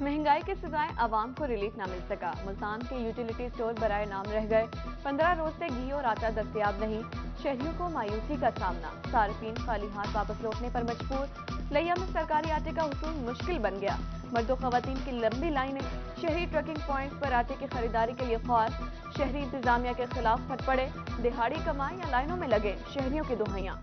महंगाई के सजाए आवाम को रिलीफ न मिल सका। मुल्तान के यूटिलिटी स्टोर बराए नाम रह गए। 15 रोज से घी और आटा दस्तयाब नहीं। शहरियों को मायूसी का सामना। सार्फिन खाली हाथ वापस लौटने पर मजबूर। लिया में सरकारी आटे का हुसूल मुश्किल बन गया। मर्दों खवातीन की लंबी लाइनें। शहरी ट्रकिंग पॉइंट्स पर आटे की खरीदारी के लिए ख्वार। शहरी इंतजामिया के खिलाफ फट पड़े। दिहाड़ी कमाएं या लाइनों में लगे शहरियों की दुहाइयां।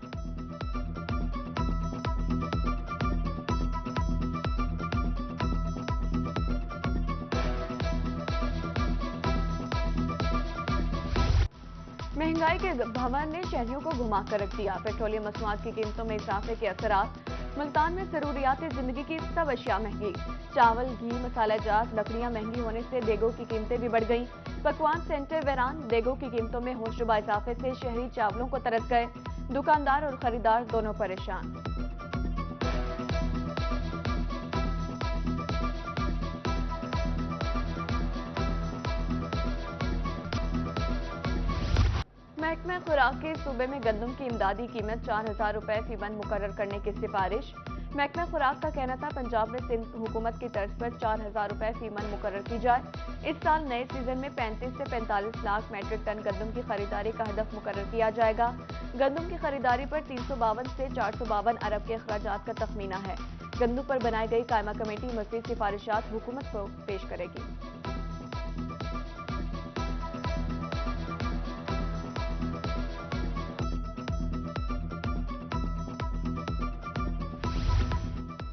महंगाई के भंवर ने शहरियों को घुमा कर रख दिया। पेट्रोलियम मसनूआत की कीमतों में इजाफे के असरात। मुल्तान में जरूरियात जिंदगी की सब अशिया महंगी। चावल, घी, मसाला जात, लकड़ियां महंगी होने से देगों की कीमतें भी बढ़ गईं। पकवान सेंटर वैरान। देगों की कीमतों में होशरुबा इजाफे से शहरी चावलों को तरस गए। दुकानदार और खरीदार दोनों परेशान। महकमा खुराक के सूबे में गंदम की इमदादी कीमत 4000 रुपए फी मन मुकर्रर करने की सिफारिश। महकमा खुराक का कहना था पंजाब में सिंध हुकूमत की तर्ज पर 4000 रुपए फी मन मुकर्रर की जाए। इस साल नए सीजन में 35 से 45 लाख मैट्रिक टन गंदम की खरीदारी का हदफ मुकर्रर किया जाएगा। गंदम की खरीदारी पर 352 से 452 अरब के अखराजात का तखमीना है। गंदम पर बनाई गई कायमा कमेटी मज़ीद सिफारिशात हुकूमत को पेश करेगी।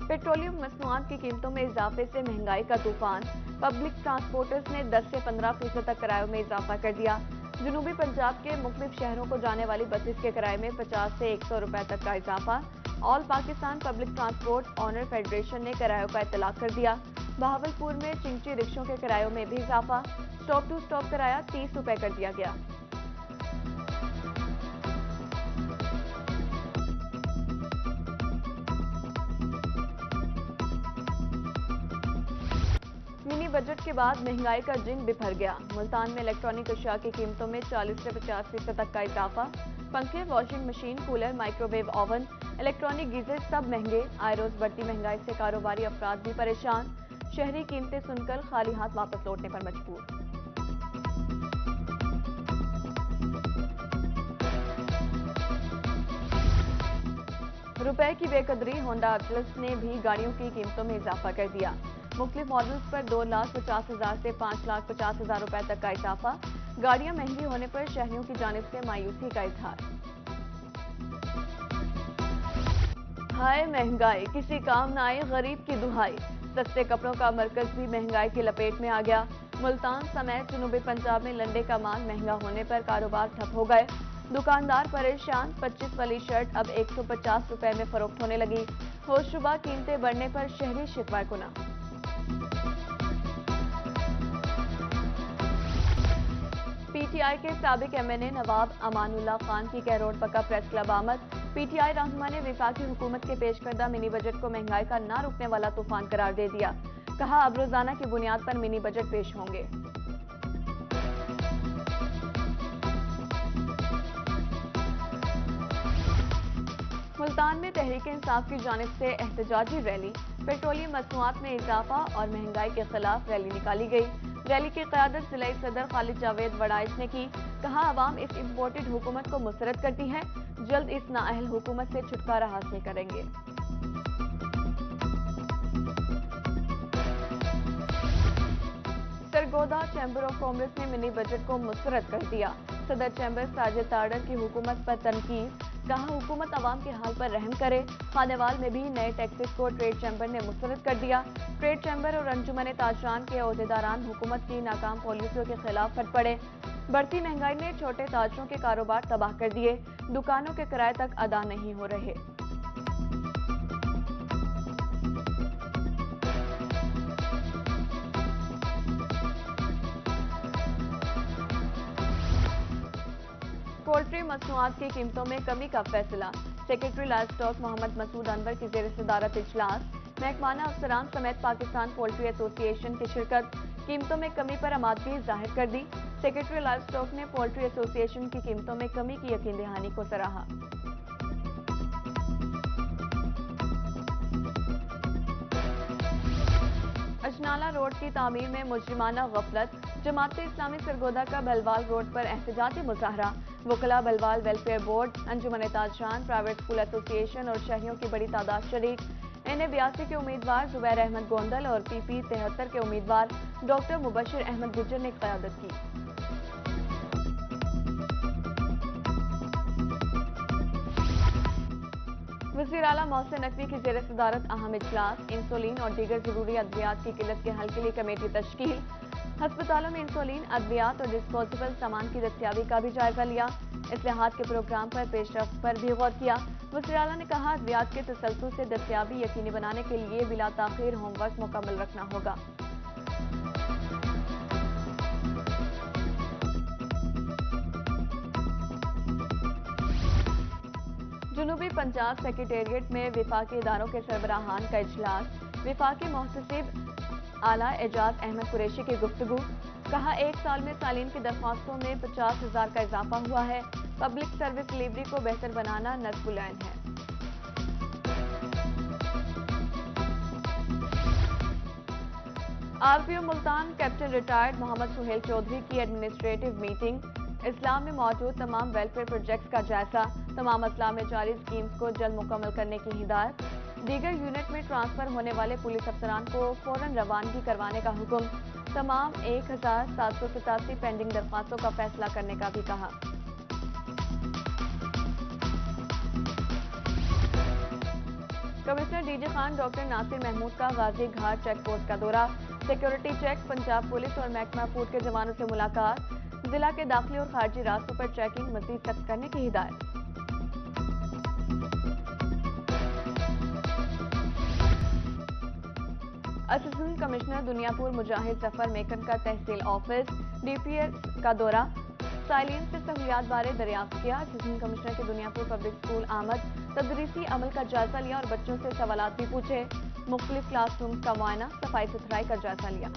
पेट्रोलियम मसनूआत की कीमतों में इजाफे से महंगाई का तूफान। पब्लिक ट्रांसपोर्टर्स ने 10 से 15% तक किरायों में इजाफा कर दिया। जनूबी पंजाब के मुख्तलिफ शहरों को जाने वाली बसेस के किराए में 50 से 100 रुपए तक का इजाफा। All Pakistan public transport owner federation ने किरायों का इतलाक कर दिया। बहावलपुर में चिंची रिक्शों के किरायों में भी इजाफा। स्टॉप टू स्टॉप किराया 30 रुपए कर दिया गया। मिनी बजट के बाद महंगाई का जिन बिफर गया। मुल्तान में इलेक्ट्रॉनिक अशिया की कीमतों में 40 से 50% तक का इजाफा। पंखे, washing machine, cooler, microwave oven, electronic geyser सब महंगे। आए रोज बढ़ती महंगाई से कारोबारी अफराद भी परेशान। शहरी कीमतें सुनकर खाली हाथ वापस लौटने पर मजबूर। रुपए की बेकदरी। होंडा अटलस ने भी गाड़ियों की कीमतों में इजाफा कर दिया। मुख्तलिफ मॉडल्स पर 2,50,000 से 5,50,000 रुपए तक का इजाफा। गाड़ियां महंगी होने पर शहरियों की जानिब से मायूसी का इजहार। हाय महंगाई, किसी काम न आए गरीब की दुहाई। सस्ते कपड़ों का मरकज भी महंगाई की लपेट में आ गया। मुल्तान समेत जनूबी पंजाब में लंडे का माल महंगा होने पर कारोबार ठप हो गए। दुकानदार परेशान। 25 वाली शर्ट अब 150 रुपए में फरोख्त होने लगी। होशरुबा कीमतें बढ़ने पर शहरी शिकवा गुना। पीटीआई के साबिक एमएनए नवाब अमानुल्लाह खान की कहरोड़ पक्का प्रेस क्लब आमद। पीटीआई रहनुमा ने वफाकी हुकूमत के पेश करदा मिनी बजट को महंगाई का ना रुकने वाला तूफान करार दे दिया। कहा अब रोजाना की बुनियाद पर मिनी बजट पेश होंगे। मुल्तान में तहरीक इंसाफ की जानिब से एहतजाजी रैली। पेट्रोलियम मसनूआत में इजाफा और महंगाई के खिलाफ रैली निकाली गई। रैली की क़यादत ज़िला सदर खालिद जावेद वड़ाइच ने की। कहा अवाम इस इम्पोर्टेड हुकूमत को मुसरत करती है। जल्द इस नाअहल हुकूमत से छुटकारा हासिल करेंगे। सरगोदा चैम्बर ऑफ कॉमर्स ने मिनी बजट को मुस्तरद कर दिया। सदर चैम्बर साजिद तारड़ की हुकूमत पर तनकीद। कहा हुकूमत अवाम के हाल पर रहम करे। खानेवाल में भी नए टैक्सेस को ट्रेड चैम्बर ने मुस्तरद कर दिया। ट्रेड चैम्बर और अंजुमन ताजरान के अहदेदारान हुकूमत की नाकाम पॉलिसियों के खिलाफ फट पड़े। बढ़ती महंगाई ने छोटे ताजरों के कारोबार तबाह कर दिए। दुकानों के किराए तक अदा नहीं हो रहे। पोल्ट्री मसनूआत की कीमतों में कमी का फैसला। Secretary live stock Mohammad Masood Anwar की जेर सदारत इजलास। महकमाना अफसरान समेत पाकिस्तान पोल्ट्री एसोसिएशन की शिरकत। कीमतों में कमी पर आमादगी जाहिर कर दी। सेक्रेटरी लाइव स्टॉक ने पोल्ट्री एसोसिएशन की कीमतों में कमी की यकीन दहानी को सराहा। नाला रोड की तामीर में मुजरिमाना गफलत, जमात इस्लामी सरगोदा का बलवाल रोड पर एहतजाजी मुजाहरा, वकला बलवाल वेलफेयर बोर्ड, अंजुमन ताजरान, प्राइवेट स्कूल एसोसिएशन और शहरियों की बड़ी तादाद शरीक। NA-82 के उम्मीदवार जुबैर अहमद गोंदल और PP-73 के उम्मीदवार डॉक्टर मुबशिर अहमद गुज्जर ने क़यादत की। वज़ीर आला मोहसिन नकवी की ज़ेर सदारत अहम इजलास, इंसुलिन और दीगर ज़रूरी अद्वियात की किल्लत के हल के लिए कमेटी तश्कील। हस्पतालों में इंसुलिन, अद्वियात और डिस्पोजेबल सामान की दस्तियाबी का भी जायजा लिया। इस्लाहात के प्रोग्राम पर पेशरफ्त पर भी गौर किया। वज़ीर आला ने कहा, अद्वियात के तसल्सल से दस्तियाबी यकीनी बनाने के लिए बिला ताख़ीर होमवर्क मुकम्मल रखना होगा। जनूबी पंजाब सेक्रेटेरिएट में विफाकी इदारों के सरबराहान का इजलास, विफाकी मुहतसिब आला एजाज अहमद कुरैशी की गुफ्तगू। कहा, एक साल में सालीन की दरख्वास्तों में 50,000 का इजाफा हुआ है। पब्लिक सर्विस डिलीवरी को बेहतर बनाना नस्बुलैन है। RPO Multan captain retired Mohammad Suhail Chaudhry की एडमिनिस्ट्रेटिव मीटिंग। इस्लाम में मौजूद तमाम वेलफेयर प्रोजेक्ट्स का जायजा, तमाम अजला में जारी स्कीम्स को जल्द मुकम्मल करने की हिदायत। दीगर यूनिट में ट्रांसफर होने वाले पुलिस अफसरान को फौरन रवानगी करवाने का हुक्म। तमाम 1787 पेंडिंग दरख्वास्तों का फैसला करने का भी कहा। Commissioner DG Khan doctor Nasir Mahmood का गाजी घाट चेक पोस्ट का दौरा, सिक्योरिटी चेक, पंजाब पुलिस और महकमा फूड के जवानों से मुलाकात। जिला के दाखिली और खारजी रास्तों पर चेकिंग मजीद सख्त करने की हिदायत। असिस्टेंट कमिश्नर दुनियापुर मुजाहिद जफर मेकन का तहसील ऑफिस, DPS का दौरा, साइलिन से सहूलियात बारे दरियाफ्त किया। असिस्टेंट कमिश्नर के दुनियापुर पब्लिक स्कूल आमद, तदरीसी अमल का जायजा लिया और बच्चों से सवालात भी पूछे। मुख्तलिफ क्लासरूम का मुआयना, सफाई सुथराई का जायजा लिया।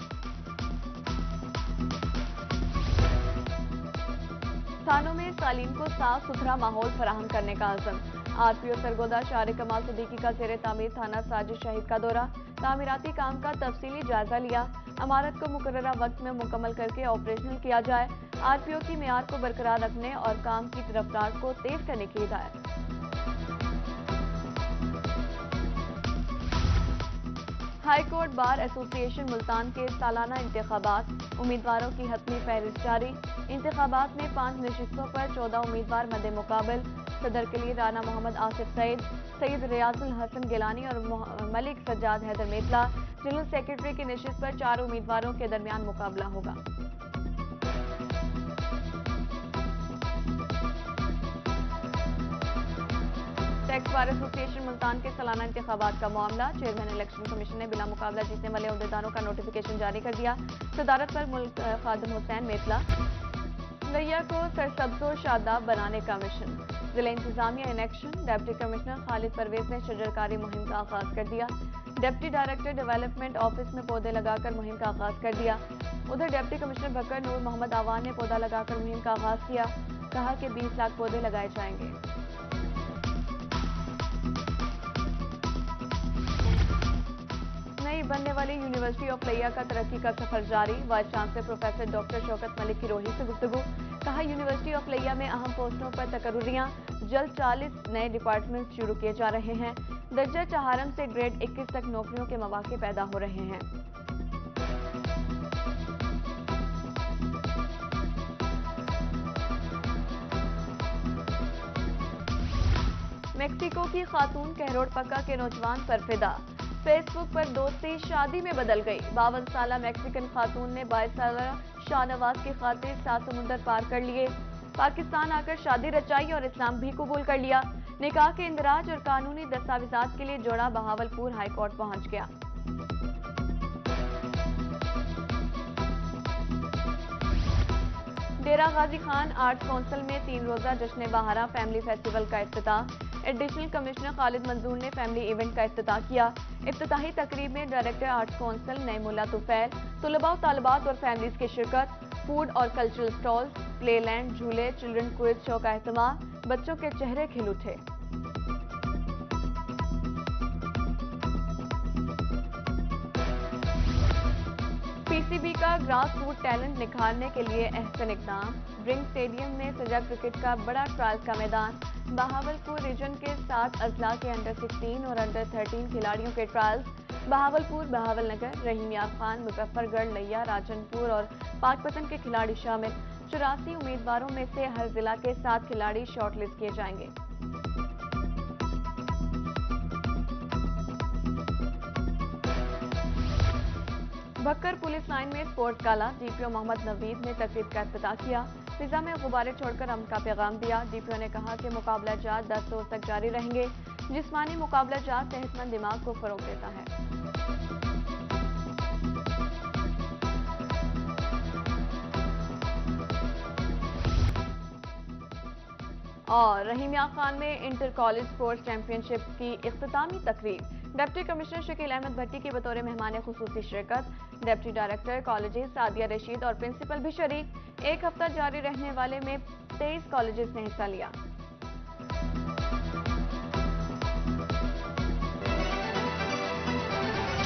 थानों में सालीन को साफ सुथरा माहौल फराहम करने का अज़म। RPO सरगोदा शार कमाल सिद्दीकी का ज़ेरे तामीर थाना साजिद शहीद का दौरा, तामीराती काम का तफसीली जायजा लिया। इमारत को मुकर्ररा वक्त में मुकम्मल करके ऑपरेशनल किया जाए। RPO की मेयार को बरकरार रखने और काम की रफ्तार को तेज करने की हिदायत। High court bar association Multan के सालाना इंतखाबात, उम्मीदवारों की हतमी फहरिस्त जारी। इंतखाबात में 5 नशिस्तों पर 14 उम्मीदवार मद्दे मुकाबल। सदर के लिए राना मोहम्मद आसिफ सईद, सैयद रियाजुल हसन गिलानी और मलिक सज्जाद हैदर मेतला। जनरल सेक्रेटरी की नशिस्त पर 4 उम्मीदवारों के दरमियान मुकाबला होगा। टैक्स बार एसोसिएशन मुल्तान के सालाना इंतखाबात का मामला, चेयरमैन इलेक्शन कमीशन ने बिला मुकाबला जीतने वाले अहदेदारों का नोटिफिकेशन जारी कर दिया। सदारत पर मुल्क खादिम हुसैन मेतला। लैया को सरसब्ज़ और शादाब बनाने का मिशन, जिला इंतजामिया in action. Deputy commissioner Khalid Pervez ने शजरकारी मुहिम का आगाज कर दिया। डिप्टी डायरेक्टर डेवलपमेंट ऑफिस में पौधे लगाकर मुहिम का आगाज कर दिया। उधर डिप्टी कमिश्नर बकर नूर मोहम्मद आवान ने पौधा लगाकर मुहिम का आगाज किया। कहा कि 20 लाख पौधे लगाए जाएंगे। नई बनने वाली यूनिवर्सिटी ऑफ लैया का तरक्की का सफर जारी। Vice chancellor professor doctor Shaukat Malik की रोही से गुफ्तगू। कहा, यूनिवर्सिटी ऑफ लैया में अहम पोस्टों पर तकर्रुरियां, जल्द 40 नए डिपार्टमेंट शुरू किए जा रहे हैं। दर्जा चहारम से ग्रेड 21 तक नौकरियों के मौके पैदा हो रहे हैं। मेक्सिको की खातून कहरोड़ पक्का के नौजवान पर फिदा, फेसबुक पर दोस्ती शादी में बदल गई। 52 साला मैक्सिकन खातून ने 22 साला शाहनवाज की खातिर 7 समुंदर पार कर लिए, पाकिस्तान आकर शादी रचाई और इस्लाम भी कबूल कर लिया। निकाह के इंदराज और कानूनी दस्तावेजात के लिए जोड़ा बहावलपुर हाई कोर्ट पहुंच गया। डेरा गाजी खान आर्ट्स काउंसिल में 3 रोजा जश्न बहारा फैमिली फेस्टिवल का इफ्तिताह। एडिशनल कमिश्नर खालिद मंजूर ने फैमिली इवेंट का इफ्तिताह किया। इफ्तिताही तकरीब में director arts council Naeemullah Tufail, तुलबा व तालिबात और फैमिलीज की शिरकत। फूड और कल्चरल स्टॉल्स, प्ले लैंड, झूले, चिल्ड्रन क्विज शो का एहतमाम। बच्चों के चेहरे खिल उठे। کا گراس روٹ ٹیلنٹ نکھارنے کے لیے احسن اقدام، رنگ اسٹیڈیم میں سجا کرکٹ کا بڑا ٹرائل کا میدان، بہاولپور ریجن کے 7 اضلاع کے انڈر 16 اور انڈر 13 کھلاڑیوں کے ٹرائلز، بہاولپور، بہاول نگر، رحیم یار خان، مظفر گڑھ، لیا، راجن پور اور پاک پتن کے کھلاڑی شامل، 84 امیدواروں میں سے ہر ضلع کے 7 کھلاڑی شارٹ لسٹ کیے جائیں گے۔ بھکر پولیس لائن میں سپورٹس گالا، ڈی پی او محمد نوید نے تقریب کا افتتاح کیا، فضا میں غبارے چھوڑ کر امن کا پیغام دیا۔ ڈی پی او نے کہا کہ مقابلہ جات 10 روز تک جاری رہیں گے، جسمانی مقابلہ جات صحت مند دماغ کو فروغ دیتا ہے۔ اور رحیم یار خان میں انٹر کالج سپورٹس چیمپئن شپ کی اختتامی تقریب، ڈپٹی کمشنر شکیل احمد بھٹی کی بطور مہمان خصوصی شرکت، deputy director colleges Sadia Rashid اور پرنسپل بھی شریک۔ ایک ہفتہ جاری رہنے والے میں 23 کالجز نے حصہ لیا۔